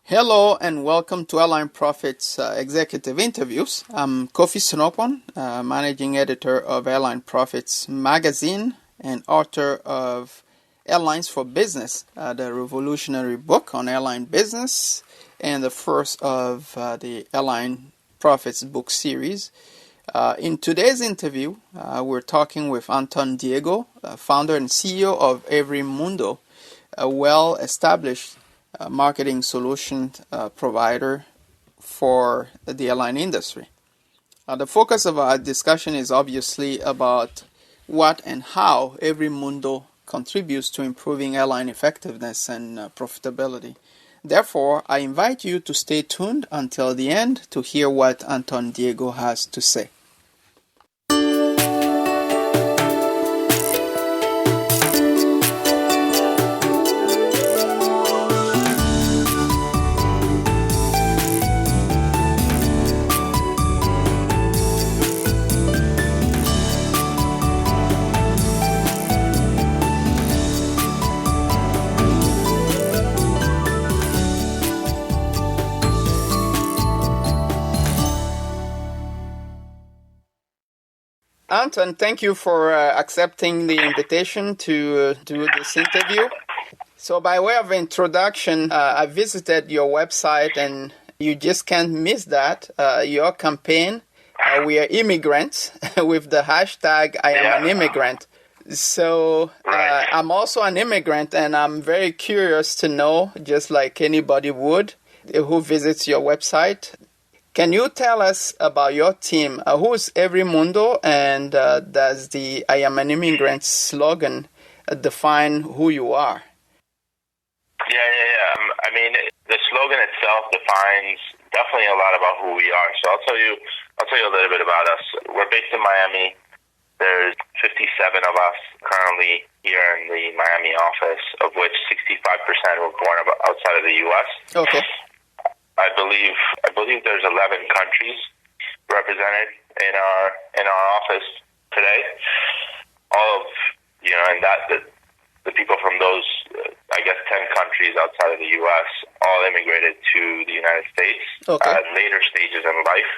Hello and welcome to Airline Profits Executive Interviews. I'm Kofi Sinopon, Managing Editor of Airline Profits Magazine and author of Airlines for Business, the revolutionary book on airline business, and the first of the Airline Profits book series. In today's interview, we're talking with Anton Diego, founder and CEO of EveryMundo, a well-established marketing solution provider for the airline industry. The focus of our discussion is obviously about what and how EveryMundo contributes to improving airline effectiveness and profitability. Therefore, I invite you to stay tuned until the end to hear what Anton Diego has to say. Anton, thank you for accepting the invitation to do this interview. So by way of introduction, I visited your website and you just can't miss that. Your campaign, we are immigrants, with the hashtag I am an immigrant. So I'm also an immigrant and I'm very curious to know, just like anybody would who visits your website, can you tell us about your team? Who's EveryMundo, and does the I am an immigrant slogan define who you are? Yeah. I mean, the slogan itself defines definitely a lot about who we are. So I'll tell you a little bit about us. We're based in Miami. There's 57 of us currently here in the Miami office, of which 65% were born outside of the U.S. Okay. I believe there's 11 countries represented in our office today. All of and the people from those 10 countries outside of the U.S. all immigrated to the United States at later stages in life.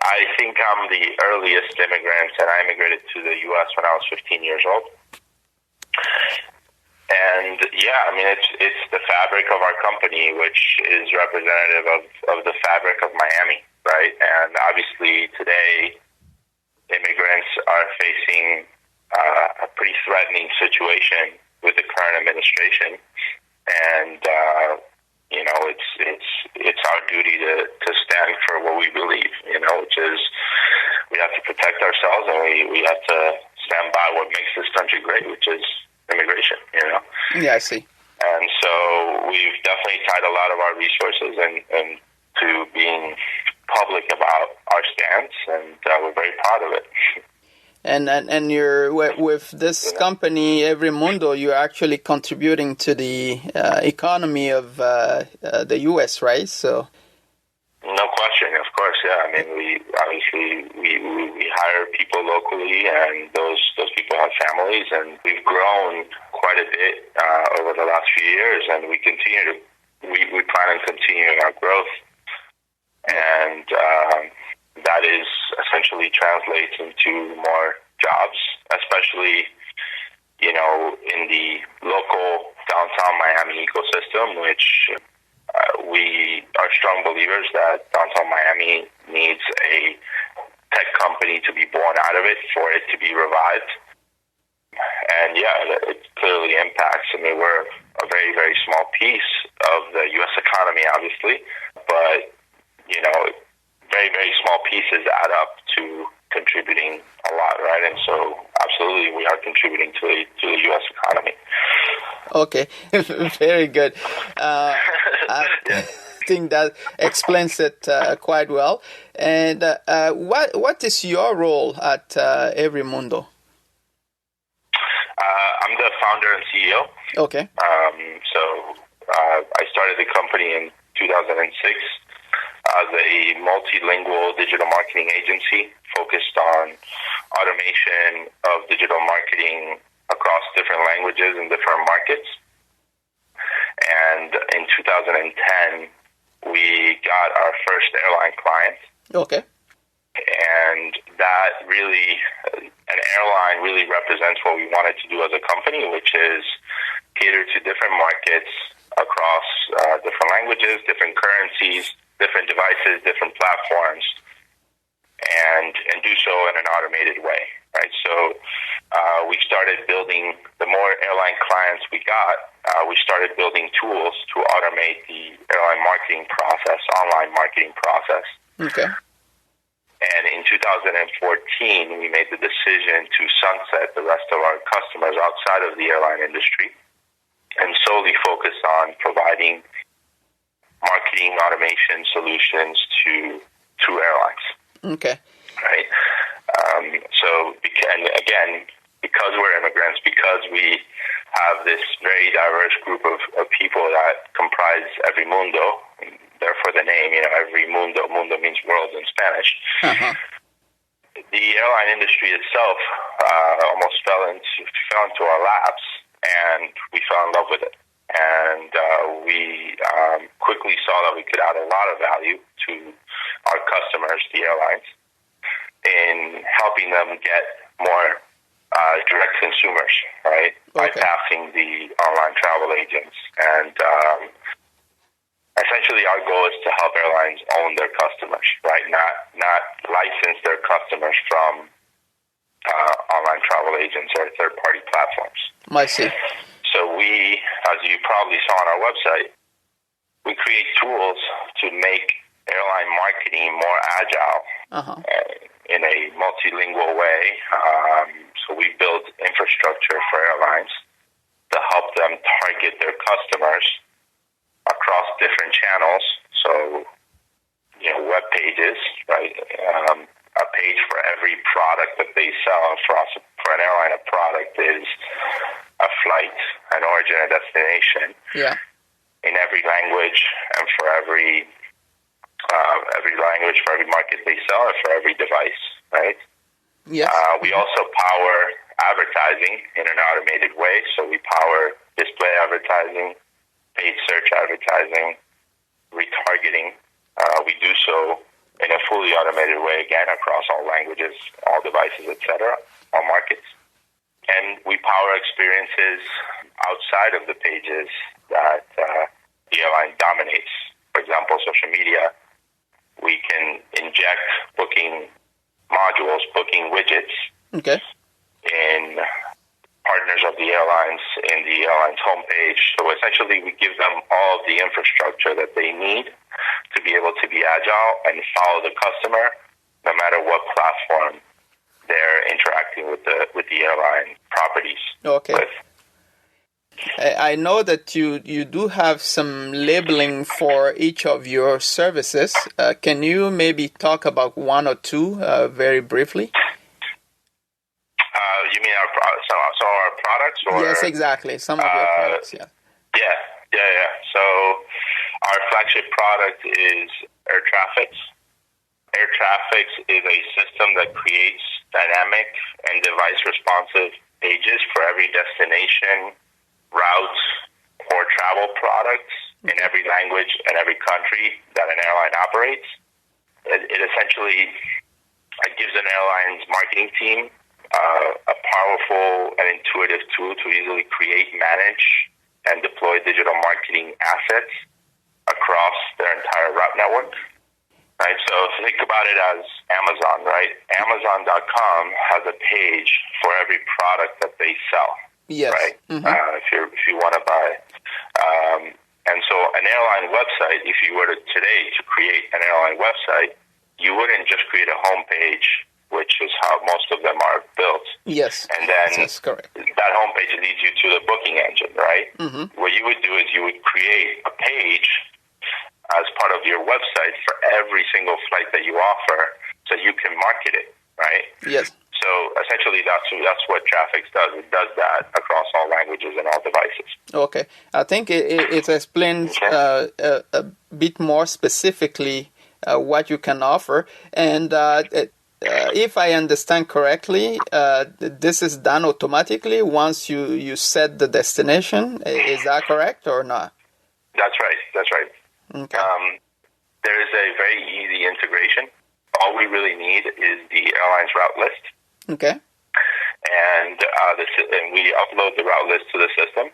I think I'm the earliest immigrant, and I immigrated to the U.S. when I was 15 years old. And it's the fabric of our company, which is representative of the fabric of Miami, right? And obviously today, immigrants are facing a pretty threatening situation with the current administration, and it's our duty to stand for what we believe, which is we have to protect ourselves and we have to stand by what makes this country great, which is immigration, Yeah, I see. And so we've definitely tied a lot of our resources into being public about our stance, and we're very proud of it. And you're with this company, EveryMundo, you're actually contributing to the economy of the U.S., right? So. No question, of course, yeah. I mean, we hire people locally, and those people have families, and we've grown quite a bit over the last few years, and we plan on continuing our growth, and that is essentially translates into more jobs, especially in the local downtown Miami ecosystem, which we are strong believers that downtown Miami needs a tech company to be born out of it for it to be revived. And it clearly impacts. I mean, we're a very, very small piece of the U.S. economy, obviously, but very, very small pieces add up to contributing a lot, right? And so, absolutely, we are contributing to the U.S. economy. Okay, very good. I think that explains it quite well. And what is your role at EveryMundo? I'm the founder and CEO. Okay. I started the company in 2006 as a multilingual digital marketing agency focused on automation of digital marketing across different languages and different markets. And And in 2010, we got our first airline client. Okay. And that really, an airline really represents what we wanted to do as a company, which is cater to different markets across different languages, different currencies, different devices, different platforms, and do so in an automated way, right? So we started building, the more airline clients we got, we started building tools to automate the airline marketing process, online marketing process. Okay. And in 2014, we made the decision to sunset the rest of our customers outside of the airline industry and solely focus on providing marketing automation solutions to airlines. Okay. Right. And again, because we're immigrants, because we have this very diverse group of people that comprise EveryMundo, therefore the name, EveryMundo, mundo means world in Spanish. Uh-huh. The airline industry itself almost fell into our laps, and we fell in love with it. And we quickly saw that we could add a lot of value to our customers, the airlines, in helping them get more direct consumers, right? Okay. Bypassing the online travel agents. And essentially our goal is to help airlines own their customers, right? Not license their customers from online travel agents or third-party platforms. I see. So we, as you probably saw on our website, we create tools to make airline marketing more agile in a multilingual way. So we build infrastructure for airlines to help them target their customers across different channels. So, web pages, right? A page for every product that they sell. For an airline, a product is a flight, an origin, a destination. Yeah. In every language, and for every language, for every market they sell, and for every device, right? Yes. We also power advertising in an automated way. So we power display advertising, paid search advertising, retargeting. We do so in a fully automated way, again, across all languages, all devices, etc., all markets. And we power experiences outside of the pages that the airline dominates. For example, social media, we can inject booking modules, booking widgets in partners of the airlines, in the airline's homepage. So essentially we give them all of the infrastructure that they need to be able to be agile and follow the customer no matter what platform they're interacting with the airline properties. Okay. With. I know that you do have some labeling for each of your services. Can you maybe talk about one or two very briefly? You mean some of our products? Or? Yes, exactly. Some of your products, yeah. Yeah. So our flagship product is Air Traffics. Air Traffics is a system that creates dynamic and device-responsive pages for every destination, route, or travel product in every language and every country that an airline operates. It essentially gives an airline's marketing team a powerful and intuitive tool to easily create, manage, and deploy digital marketing assets across their entire route network. Right, so think about it as Amazon, right? Amazon.com has a page for every product that they sell. Yes. Right. Mm-hmm. If you want to buy, and so an airline website. If you were today to create an airline website, you wouldn't just create a homepage, which is how most of them are built. Yes. And then that's correct. That homepage leads you to the booking engine, right? Mm-hmm. What you would do is you would create a page as part of your website for every single flight that you offer, so you can market it, right? Yes. So essentially, that's what Traffics does. It does that across all languages and all devices. Okay, I think it explains a bit more specifically what you can offer, and if I understand correctly, this is done automatically once you set the destination. Is that correct or not? That's right. That's right. Okay. There is a very easy integration. All we really need is the airline's route list. Okay. And we upload the route list to the system,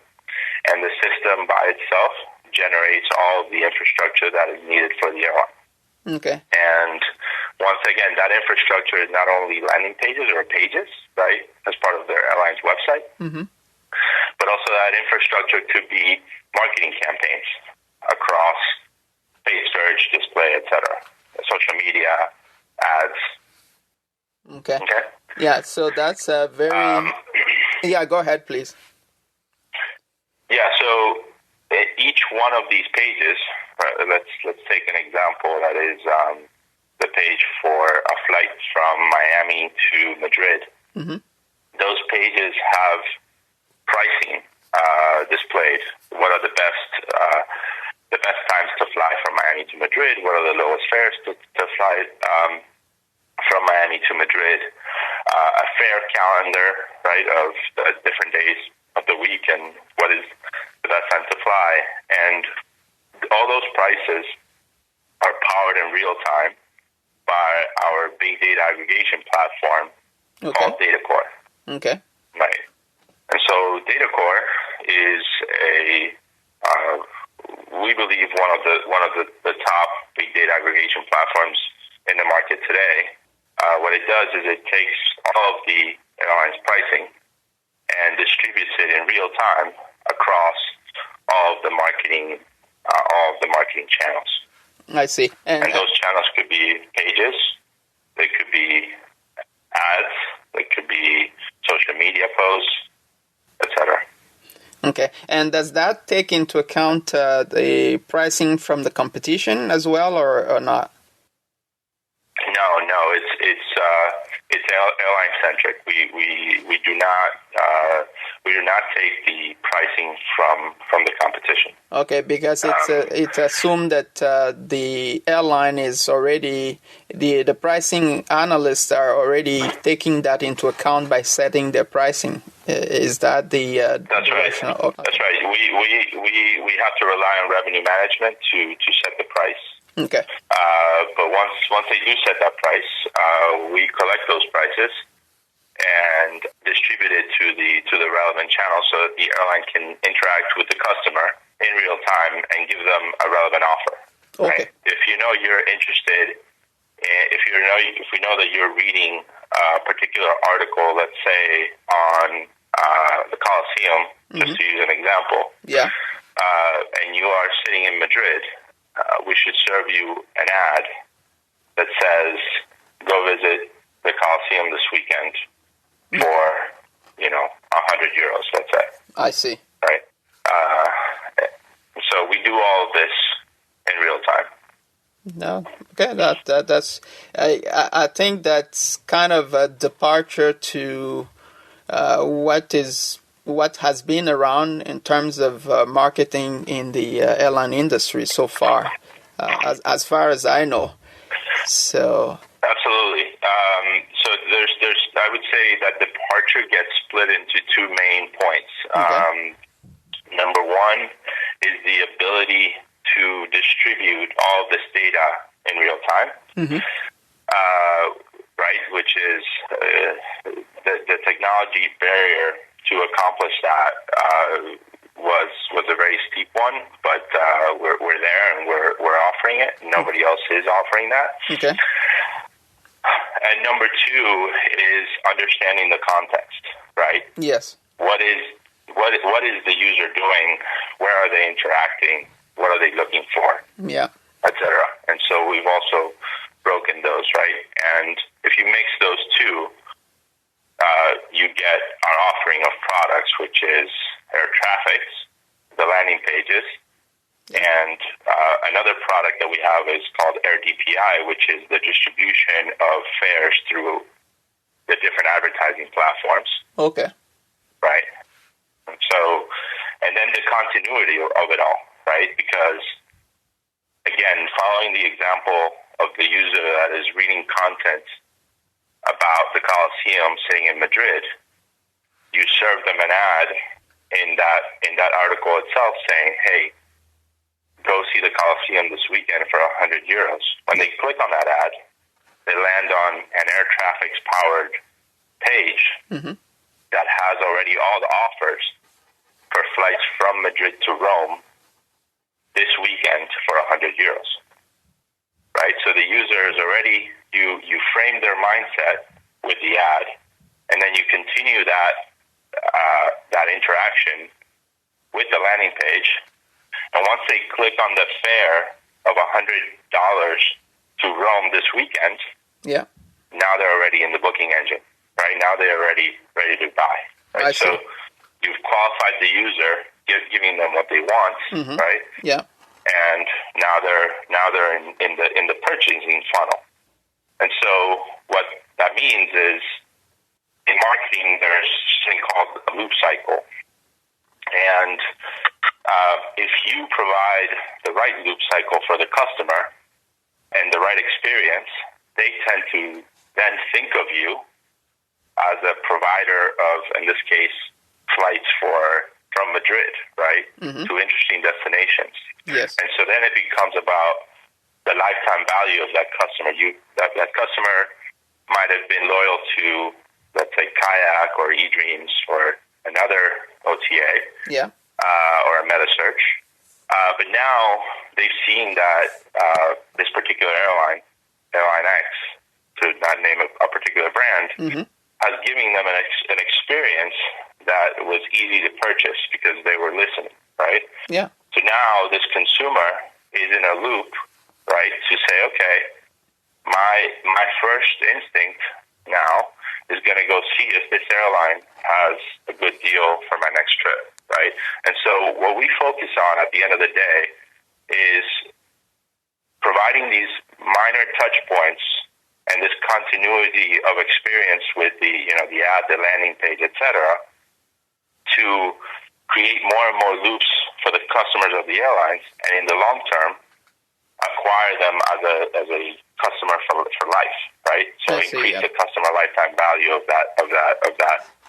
and the system by itself generates all of the infrastructure that is needed for the airline. Okay. And once again, that infrastructure is not only landing pages or pages, right, as part of their airline's website, but also that infrastructure could be marketing campaigns across paid search, display, etc., social media, ads. Okay. Yeah, so that's a very... yeah, go ahead, please. Yeah, so each one of these pages, let's take an example that is the page for a flight from Miami to Madrid. Those pages have pricing displayed. What are the best times to fly from Miami to Madrid? What are the lowest fares to fly from Miami to Madrid? A fare calendar, right, of the different days of the week and what is the best time to fly. And all those prices are powered in real time by our big data aggregation platform called DataCore. Okay. Right. And so DataCore is we believe one of the top big data aggregation platforms in the market today. What it does is it takes all of the airline's pricing and distributes it in real time across all of the marketing channels. I see. And those channels could be pages, they could be ads, they could be social media posts, etc. Okay. And does that take into account the pricing from the competition as well, or not? No, it's airline centric. We do not take the pricing from the competition. Okay, because it's assumed that the airline is already the pricing analysts are already taking that into account by setting their pricing. Is that the? That's right. That's right. We have to rely on revenue management to set the price. Okay. But once they do set that price, we collect those prices and distribute it to the relevant channel so that the airline can interact with the customer in real time and give them a relevant offer. Okay. Right? If you know you're interested, if we know that you're reading a particular article, let's say on the Coliseum, just to use an example. Yeah. And you are sitting in Madrid. We should serve you an ad that says, go visit the Coliseum this weekend for, 100 euros, let's say. I see. Right? So we do all of this in real time. No, okay, that's. I think that's kind of a departure to what has been around in terms of marketing in the airline industry so far, as far as I know. So absolutely. So there's I would say that departure gets split into two main points. Okay. Number one is the ability to distribute all of this data in real time, right? Which is the technology barrier to accomplish that was a very steep one, but we're there and we're offering it. Nobody else is offering that. Okay. And number two is understanding the context, right? Yes. What is the user doing? Where are they interacting? What are they looking for? Yeah. Etc. And so we've also broken those, right? And if you mix those two, you get our offering of products, which is air traffic, the landing pages, and another product that we have is called Air DPI, which is the distribution of fares through the different advertising platforms. Okay. Right. And then the continuity of it all, right? Because, again, following the example of the user that is reading content about the Coliseum sitting in Madrid, you serve them an ad in that article itself saying, hey, them this weekend for 100 euros. When they click on that ad, they land on an air traffic's powered page that has already all the offers for flights from Madrid to Rome this weekend for 100 euros. Right? So the user is already, you frame their mindset with the ad, and then you continue that interaction with the landing page. And once they click on the fare of $100 to Rome this weekend, now they're already in the booking engine. Right? Now they're already ready to buy. Right? So you've qualified the user, giving them what they want, right? Yeah. And now they're in the purchasing funnel. And so what that means is, in marketing, there's something called a loop cycle. And if you provide the right loop cycle for the customer and the right experience, they tend to then think of you as a provider of, in this case, flights from Madrid, right, to interesting destinations. Yes. And so then it becomes about the lifetime value of that customer. That customer might have been loyal to, let's say, Kayak or eDreams or another OTA, or a meta-search. But now they've seen that this particular airline, Airline X, to not name a particular brand, has given them an experience that was easy to purchase because they were listening, right? Yeah. So now this consumer is in a loop, right, to say, okay, my first instinct now is going to go see if this airline has a good deal for my next trip, right? And so what we focus on at the end of the day is providing these minor touch points and this continuity of experience with the ad, the landing page, etc., to create more and more loops for the customers of the airlines, and in the long term, acquire them as a customer for life, right? So increase the customer lifetime value of that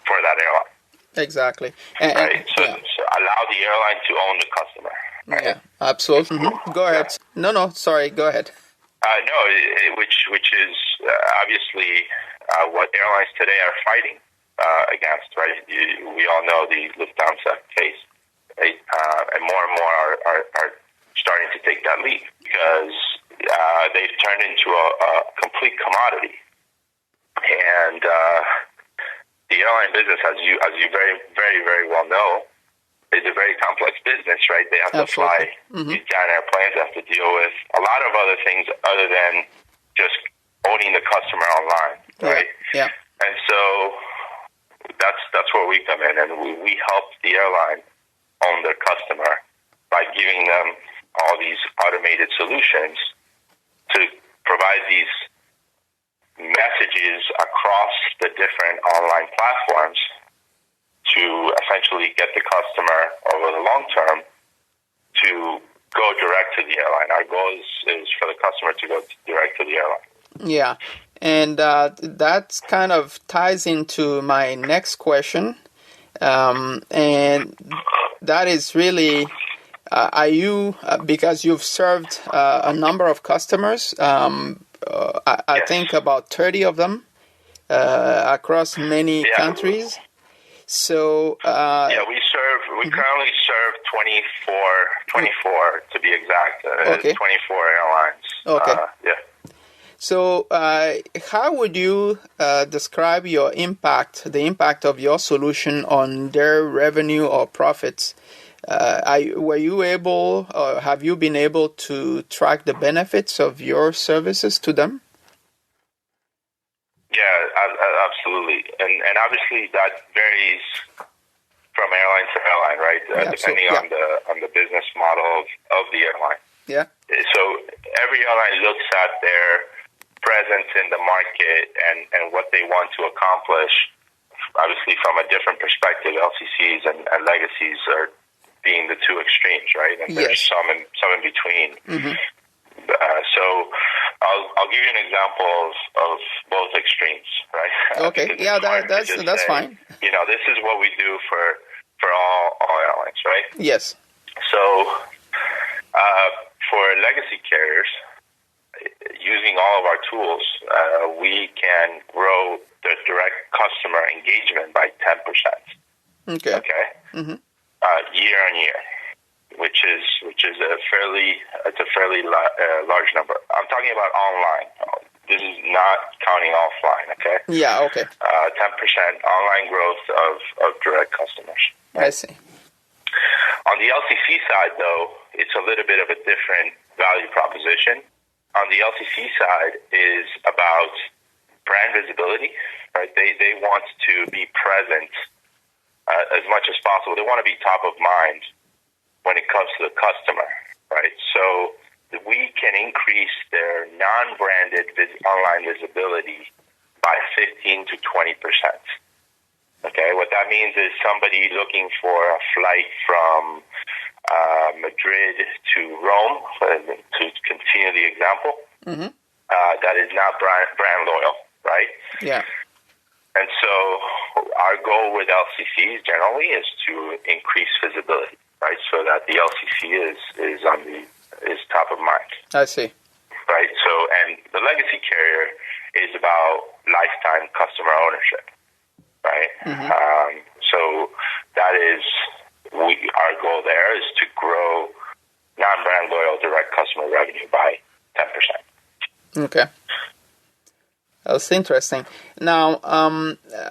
for that airline. Exactly. Right. So allow the airline to own the customer. Right? Yeah, absolutely. Go ahead. No, sorry. Go ahead. Which is obviously what airlines today are fighting against, right? We all know the Lufthansa case, right? And more are starting to take that lead because they've turned into a complete commodity. And the airline business, as you very, very, very well know, is a very complex business, right? They have to fly these giant airplanes. They have to deal with a lot of other things other than just owning the customer online, right? Yeah. And so that's where we come in, and we help the airline own their customer by giving them all these automated solutions to provide these messages across the different online platforms to essentially get the customer over the long term to go direct to the airline. Our goal is for the customer to go direct to the airline. Yeah, and that kind of ties into my next question, and that is really, are you, because you've served a number of customers, I think about 30 of them across many countries. So we currently serve 24 to be exact. 24 airlines. Okay. So how would you describe the impact of your solution on their revenue or profits? Were you able, or have you been able to track the benefits of your services to them? Yeah, absolutely, and obviously that varies from airline to airline, right? Depending on the business model of the airline. Yeah. So every airline looks at their presence in the market and what they want to accomplish. Obviously, from a different perspective, LCCs and legacies are being the two extremes, right? And there's some in between. So I'll give you an example of both extremes, right? Okay, that's fine. This is what we do for all airlines, right? Yes. So for legacy carriers, using all of our tools, we can grow the direct customer engagement by 10%. Okay. Mm-hmm. Year on year, which is a fairly large number. I'm talking about online. This is not counting offline. Okay. Yeah. Okay. 10% online growth of direct customers. I see. On the LCC side, though, it's a little bit of a different value proposition. On the LCC side is about brand visibility, right? They want to be present as much as possible. They want to be top of mind when it comes to the customer, right? So we can increase their non-branded online visibility by 15 to 20%. Okay, what that means is somebody looking for a flight from Madrid to Rome, to continue the example, mm-hmm. That is not brand loyal, right? Yeah. And so our goal with LCCs generally is to increase visibility, right? So that the LCC is top of mind. I see. Right. So, and the legacy carrier is about lifetime customer ownership. Right. Mm-hmm. So that is our goal there is to grow non-brand loyal direct customer revenue by 10%. Okay. That's interesting. Now,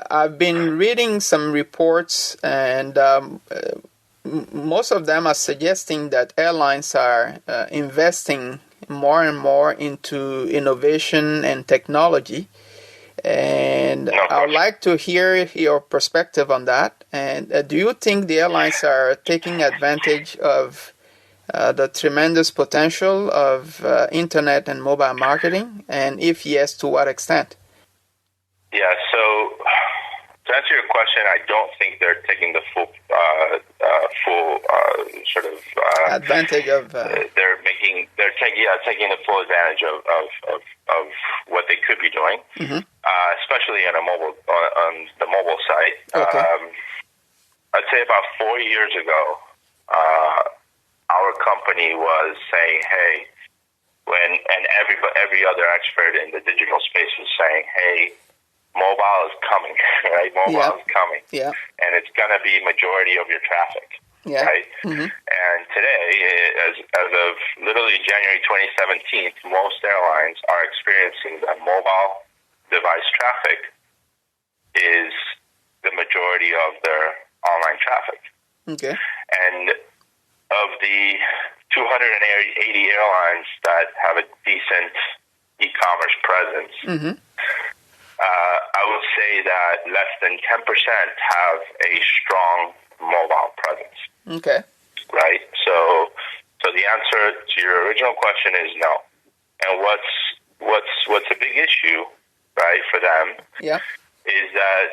I've been reading some reports, and most of them are suggesting that airlines are investing more and more into innovation and technology. And I would like to hear your perspective on that. And do you think the airlines are taking advantage of the tremendous potential of internet and mobile marketing? And if yes, to what extent? Yeah, so to answer your question, I don't think they're taking the full sort of advantage of. They're taking the full advantage of what they could be doing, mm-hmm. Especially on the mobile side. Okay. I'd say about 4 years ago, our company was saying, "Hey," and every other expert in the digital space was saying, "Hey, mobile is coming, right? Mobile is coming, and it's going to be majority of your traffic, right?" Mm-hmm. And today, as of literally January 2017, most airlines are experiencing that mobile device traffic is the majority of their online traffic. Okay. And of the 280 airlines that have a decent e-commerce presence, mm-hmm. I would say that less than 10% have a strong mobile presence. Okay. Right? So the answer to your original question is no. And what's a big issue, right, for them is that,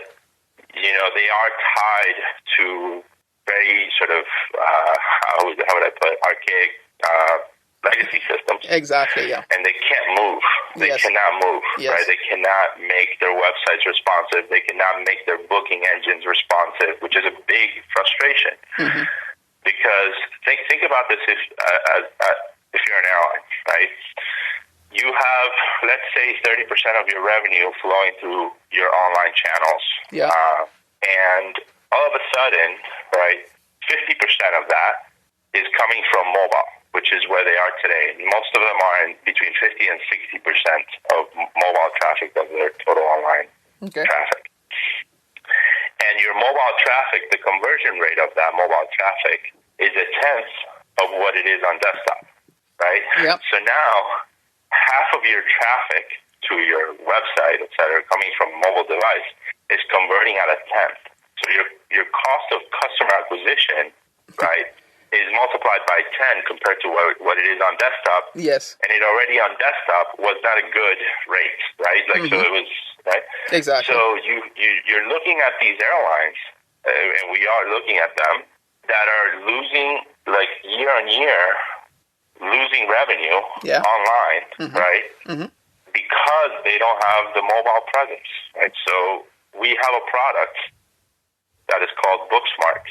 they are tied to very sort of, how would I put it, archaic legacy systems. Exactly, yeah. And they can't move. They cannot move, right? They cannot make their websites responsive. They cannot make their booking engines responsive, which is a big frustration. Mm-hmm. Because think about this if you're an airline, right? You have, let's say, 30% of your revenue flowing through your online channels. Yeah. And all of a sudden, right, 50% of that is coming from mobile, which is where they are today. Most of them are in between 50 and 60% of mobile traffic of their total online traffic. And your mobile traffic, the conversion rate of that mobile traffic is a tenth of what it is on desktop, right? Yep. So now half of your traffic to your website, et cetera, coming from a mobile device is converting at a tenth. So your cost of customer acquisition, right, is multiplied by 10 compared to what it is on desktop. Yes. And it already on desktop was not a good rate, right? Like, mm-hmm. So it was, right? Exactly. So you're looking at these airlines, and we are looking at them, that are losing, like, year on year, losing revenue online, mm-hmm. right? Mm-hmm. Because they don't have the mobile presence, right? So we have a product that is called Booksmart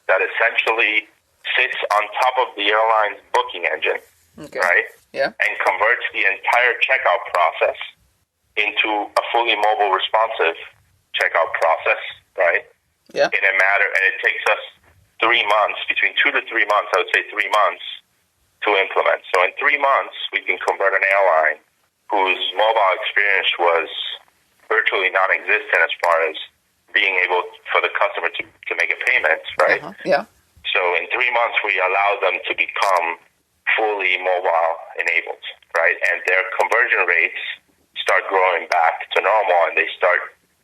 that essentially sits on top of the airline's booking engine, Okay. right? Yeah. And converts the entire checkout process into a fully mobile responsive checkout process, right? Yeah. In a matter, and it takes us 3 months, between 2 to 3 months, I would say 3 months to implement. So in 3 months, we can convert an airline whose mobile experience was virtually non-existent as far as being able for the customer to make a payment, right? Yeah. So in 3 months, we allow them to become fully mobile enabled, right? And their conversion rates start growing back to normal, and they start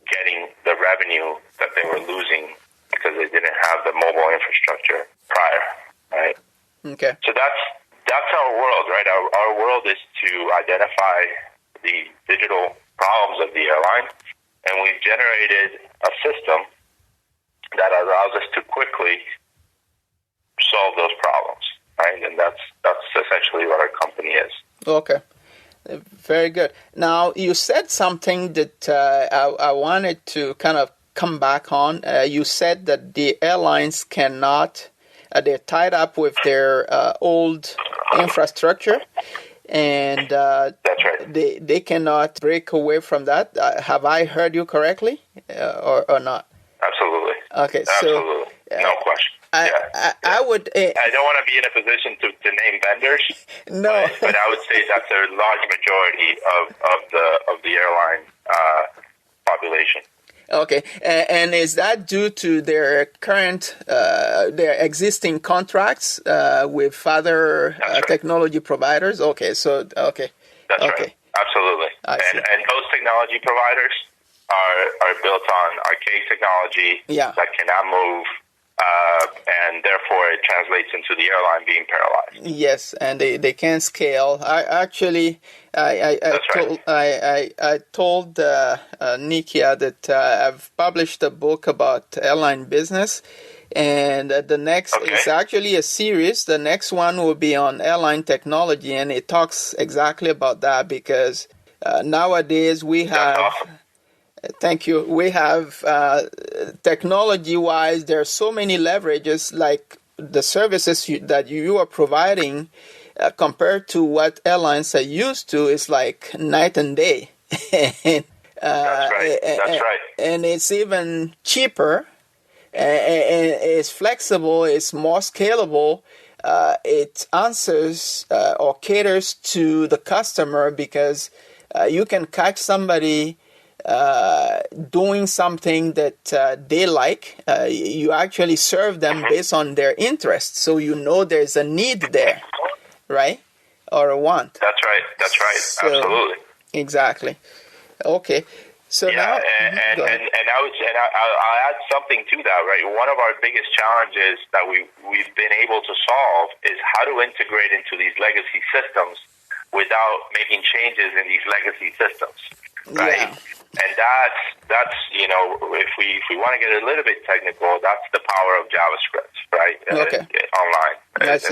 getting the revenue that they were losing because they didn't have the mobile infrastructure prior, right? Okay. So that's our world, right? Our world is to identify the digital problems of the airline, and we've generated a system that allows us to quickly solve those problems, right? And that's essentially what our company is. Okay. Very good. Now, you said something that I wanted to kind of come back on. You said that the airlines cannot, they're tied up with their old infrastructure, and That's right. they cannot break away from that. Have I heard you correctly, or not? Absolutely. Okay, so absolutely, no question. I would. I don't want to be in a position to name vendors. No, but I would say that's a large majority of the airline population. Okay, and is that due to their current, their existing contracts with other technology providers? Okay, so okay, that's right, absolutely. And those technology providers are built on archaic technology that cannot move. And therefore, it translates into the airline being paralyzed. Yes, and they can't scale. I told Nikia that I've published a book about airline business, and the next is actually a series. The next one will be on airline technology, and it talks exactly about that because nowadays we have. That's awesome. Thank you. We have technology-wise, there are so many leverages, like the services that you are providing compared to what airlines are used to is like night and day. That's right. That's right. And it's even cheaper, and it's flexible, it's more scalable. It answers or caters to the customer because you can catch somebody doing something that they like. You actually serve them based on their interests, so you know there's a need there, right? Or a want. That's right. So, absolutely. Exactly. Okay. So now, and I'll add something to that, right? One of our biggest challenges that we've been able to solve is how to integrate into these legacy systems without making changes in these legacy systems, right? Yeah. And that's if we want to get a little bit technical, that's the power of JavaScript, right? Online, and that's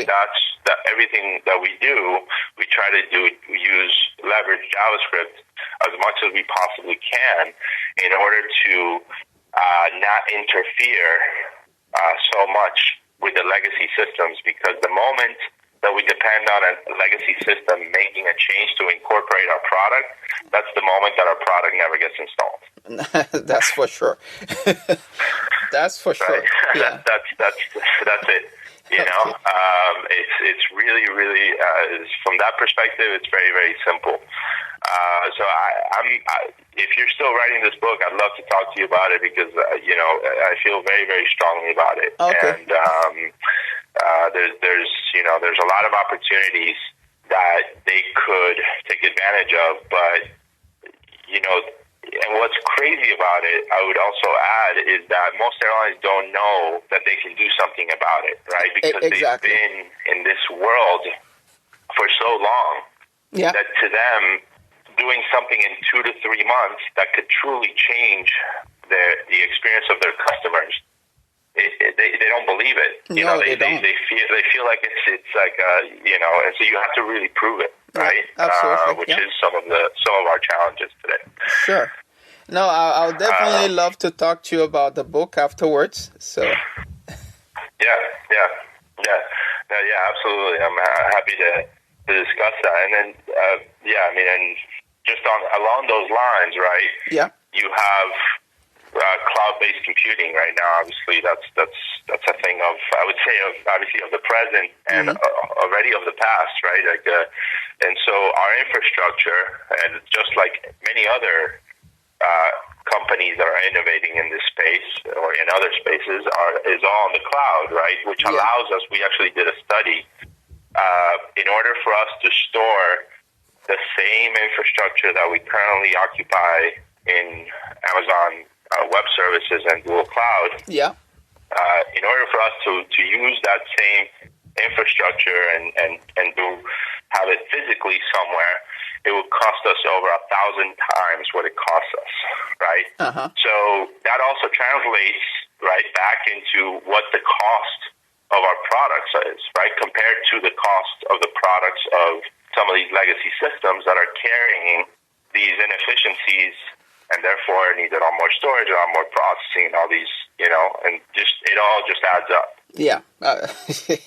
everything that we do. We try to leverage JavaScript as much as we possibly can in order to not interfere so much with the legacy systems, because the moment that we depend on a legacy system making a change to incorporate our product, that's the moment that our product never gets installed. That's for sure. That's for sure. Yeah. That's it. It's really from that perspective, it's very, very simple. So if you're still writing this book, I'd love to talk to you about it because I feel very, very strongly about it. Okay. And there's a lot of opportunities that they could take advantage of, but and what's crazy about it, I would also add, is that most airlines don't know that they can do something about it, right? Because they've been in this world for so long that to them, doing something in 2 to 3 months that could truly change the experience of their customers, they don't believe it. They feel like it's like and so you have to really prove it, right? Which is some of our challenges today. Sure. No, I'll definitely love to talk to you about the book afterwards. So. Yeah, absolutely. I'm happy discuss that. And then, and just along those lines, right? Yeah. You have cloud-based computing right now. Obviously, that's a thing of, I would say, of the present and already of the past, right? And so our infrastructure, and just like many other companies that are innovating in this space or in other spaces, is all on the cloud, right? Which allows us. We actually did a study. In order for us to store the same infrastructure that we currently occupy in Amazon Web Services and Google Cloud, in order for us to use that same infrastructure and to have it physically somewhere, it would cost us over 1,000 times what it costs us, right? So that also translates right back into what the cost of our products is, right, compared to the cost of the products of some of these legacy systems that are carrying these inefficiencies and therefore needed a lot more storage, a lot more processing, all these, and just it all just adds up. Yeah,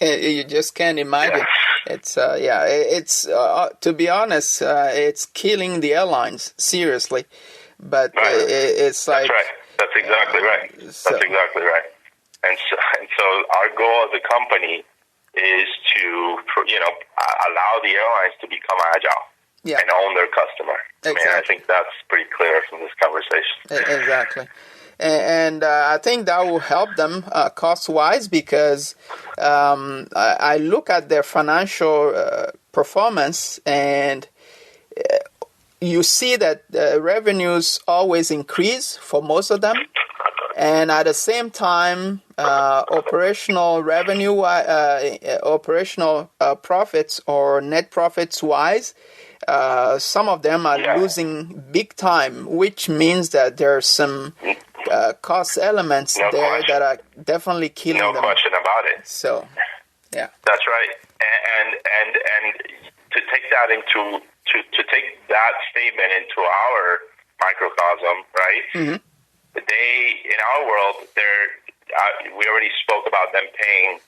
you just can't imagine. Yeah. It's to be honest, it's killing the airlines seriously. But it's like that's right. That's exactly right. That's exactly right. And so our goal as a company is to allow the airlines to become agile and own their customer. Exactly. I think that's pretty clear from this conversation. Exactly. And I think that will help them cost-wise because I look at their financial performance and you see that revenues always increase for most of them. And at the same time, operational revenue, operational profits or net profits-wise, some of them are losing big time, which means that there are some cost elements that are definitely killing them. No question about it. So, yeah, that's right. And to take that to take that statement into our microcosm, right? Mm-hmm. They in our world, we already spoke about them paying,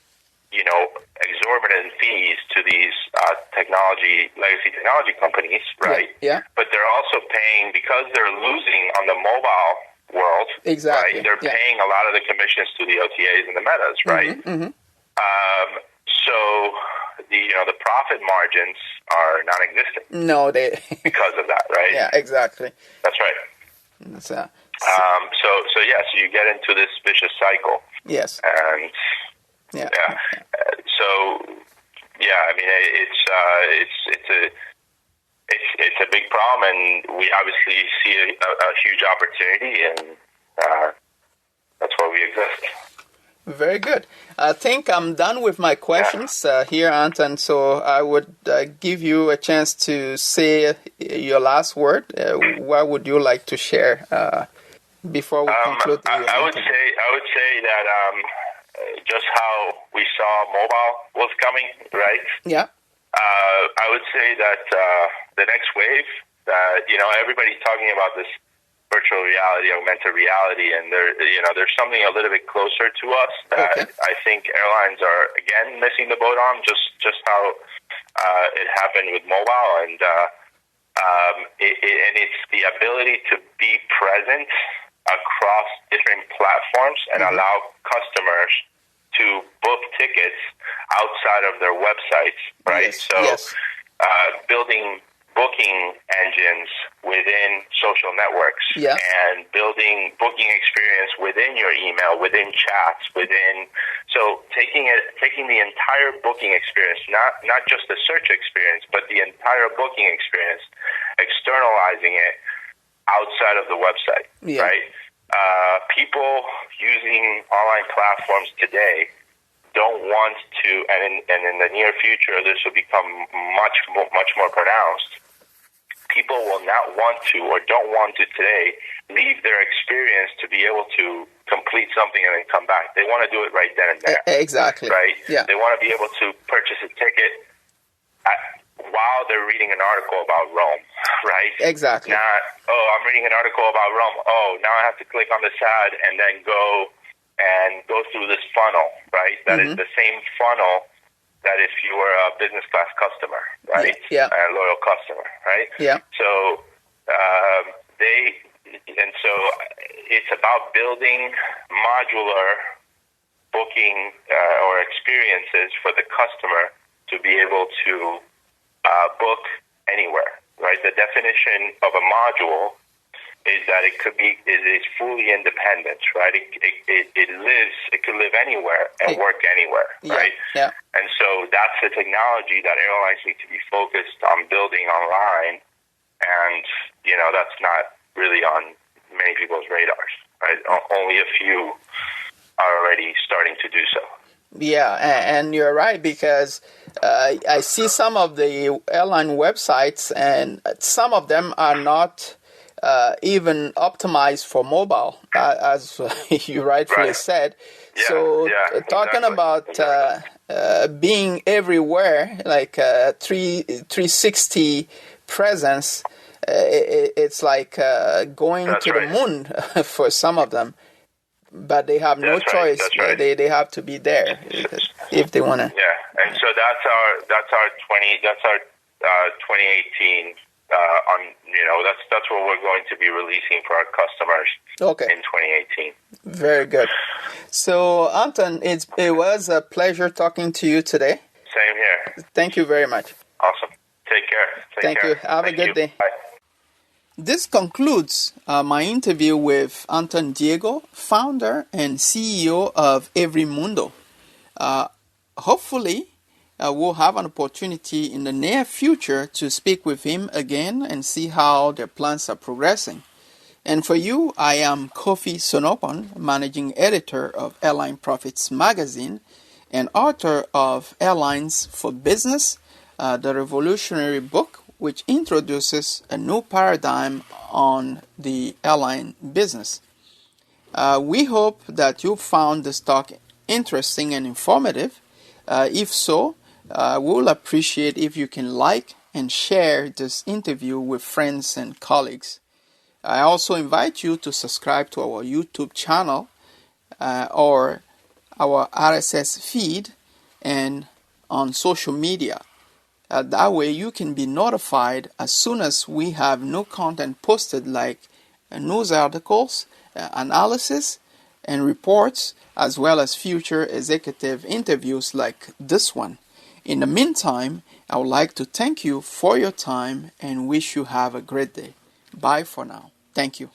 exorbitant fees to these legacy technology companies, right? Yeah. But they're also paying because they're losing on the mobile world. Exactly. Right? They're paying a lot of the commissions to the OTAs and the metas, right? Mm-hmm. So the profit margins are non-existent. No, because of that, right? Yeah, exactly. That's right. So you get into this vicious cycle. Yes. And it's a big problem, and we obviously see a huge opportunity, and that's why we exist. Very good. I think I'm done with my questions here, Anton. So I would give you a chance to say your last word. What would you like to share before we conclude the I would say that just how we saw mobile was coming, right? Yeah. I would say that the next wave, everybody's talking about this virtual reality, augmented reality, and there's something a little bit closer to us that I think airlines are again missing the boat on, just how it happened with mobile, and it's the ability to be present across different platforms and allow customers to book tickets outside of their websites, right? Building booking engines within social networks and building booking experience within your email, within chats, taking the entire booking experience, not just the search experience, but the entire booking experience, externalizing it outside of the website, right? People using online platforms today don't want to, and in the near future, this will become much more pronounced. People will not want to or don't want to today leave their experience to be able to complete something and then come back. They want to do it right then and there. Exactly. Right? Yeah. They want to be able to purchase a ticket while they're reading an article about Rome, right? Exactly. Not, I'm reading an article about Rome. Now I have to click on this ad and then go through this funnel, right? That is the same funnel that if you were a business class customer, right? Yeah. A loyal customer, right? Yeah. So so it's about building modular booking or experiences for the customer to be able to book anywhere, right? The definition of a module is that it is fully independent, right? It could live anywhere and work anywhere, right? Yeah. And so that's the technology that airlines need to be focused on building online, and that's not really on many people's radars, right? Only a few are already starting to do so. Yeah, and you're right, because I see some of the airline websites, and some of them are not even optimized for mobile, as you rightfully said. So talking about being everywhere, like 360 presence, it's like going to the moon for some of them. But they have no choice. Right. They have to be there if they want to. Yeah, and so that's our 2018. That's what we're going to be releasing for our customers. In 2018. Very good. So Anton, it was a pleasure talking to you today. Same here. Thank you very much. Awesome. Take care. Thank you. Have a good day. Bye. This concludes my interview with Anton Diego, founder and CEO of EveryMundo. Hopefully, we'll have an opportunity in the near future to speak with him again and see how their plans are progressing. And for you, I am Kofi Sonopon, managing editor of Airline Profits magazine and author of Airlines for Business, the revolutionary book which introduces a new paradigm on the airline business. We hope that you found this talk interesting and informative. If so, we'll appreciate if you can like and share this interview with friends and colleagues. I also invite you to subscribe to our YouTube channel or our RSS feed and on social media. That way you can be notified as soon as we have new content posted, like news articles, analysis, and reports, as well as future executive interviews like this one. In the meantime, I would like to thank you for your time and wish you have a great day. Bye for now. Thank you.